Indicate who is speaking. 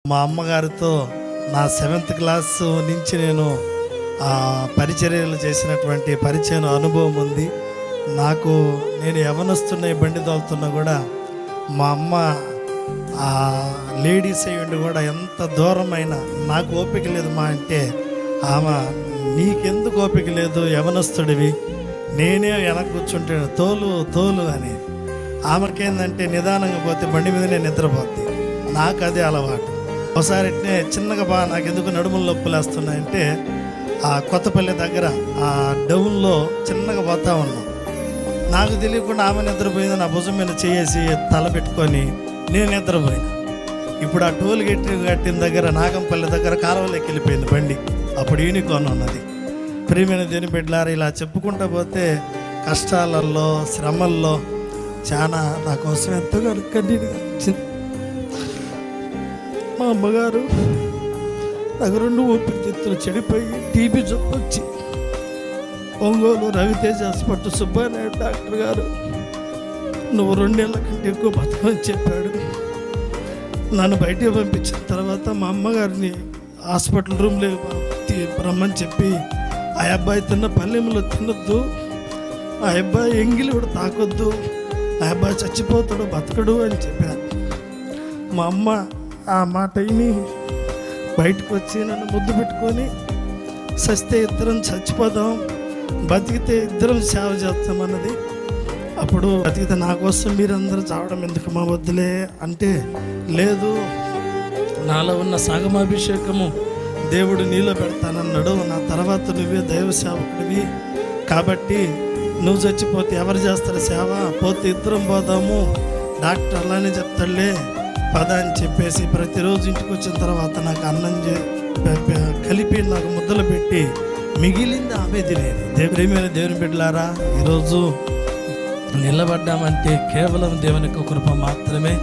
Speaker 1: మా అమ్మగారితో నా 7th క్లాస్ నుంచి నేను పరిచర్యలు చేసినటువంటి పరిచయం అనుభవం ఉంది నాకు. నేను యవనస్తున్న బండి తోలుతున్నా కూడా మా అమ్మ లేడీస్ అయ్యండి కూడా ఎంత దూరమైనా నాకు ఓపిక లేదు మా అంటే, ఆమె నీకెందుకు ఓపిక లేదు, యవనస్తుడివి, నేనే వెనక కూర్చుంటాను, తోలు తోలు అని. ఆమెకేందంటే నిదానంగా పోతే బండి మీదనే నిద్రపోద్ది. నాకు అదే అలవాటు. ఒకసారి చిన్నగా నాకు ఎందుకు నడుములు నొప్పులు వేస్తున్నాయంటే, ఆ కొత్తపల్లి దగ్గర ఆ డౌన్లో చిన్నగా పోతా ఉన్నాం. నాకు తెలియకుండా ఆమె నిద్రపోయింది, నా భుజం మీద చేసి తల పెట్టుకొని నేను నిద్రపోయినా. ఇప్పుడు ఆ టోల్ కట్టిన దగ్గర నాగంపల్లి దగ్గర కాలువలోకి వెళ్ళిపోయింది బండి. అప్పుడు యూనికార్న్ ఉన్నది. ప్రియమైన దేని బిడ్డలారా, ఇలా చెప్పుకుంటూ పోతే కష్టాలలో శ్రమల్లో చాలా నా కోసం ఎంతగా కన్నీరు వచ్చింది. మా అమ్మగారు నాకు 2 ఊపిరితిత్తులు చెడిపోయి టీబీ జబ్బు వచ్చి ఒంగోలు రవితేజ హాస్పిటల్ సుబ్బానాయుడు డాక్టర్ గారు నువ్వు 2 ఏళ్ళ కంటే ఎక్కువ బతకమని చెప్పాడు. నన్ను బయటికి పంపించిన తర్వాత మా అమ్మగారిని హాస్పిటల్ రూమ్లో రమ్మని చెప్పి, ఆ అబ్బాయి తిన్న పల్లెంలో తినొద్దు, ఆ అబ్బాయి ఎంగిలి కూడా తాకొద్దు, ఆ అబ్బాయి చచ్చిపోతాడు బతకడు అని చెప్పారు. మా అమ్మ ఆ మాట విని బయటకు వచ్చి నన్ను ముద్దు పెట్టుకొని, చస్తే ఇద్దరం చచ్చిపోదాం, బతికితే ఇద్దరం సేవ చేస్తామన్నది. అప్పుడు బతికితే నా కోసం మీరందరూ చావడం ఎందుకు మా వద్దులే అంటే, లేదు నాలో ఉన్న సగమాభిషేకము దేవుడు నీలో పెడతానన్నాడు, నా తర్వాత నువ్వే దైవ సేవకుడివి, కాబట్టి నువ్వు చచ్చిపోతే ఎవరు చేస్తారు సేవ, పోతే ఇద్దరం పోదాము, డాక్టర్ అలానే చెప్తాడులే పద అని చెప్పేసి ప్రతిరోజు ఇంటికి వచ్చిన తర్వాత నాకు అన్నం కలిపి నాకు ముద్దలు పెట్టి మిగిలింది ఆమె తినేది. ప్రియమైన దేవుని బిడ్డలారా, ఈరోజు నిలబడ్డామంటే కేవలం దేవుని యొక్క కృప మాత్రమే.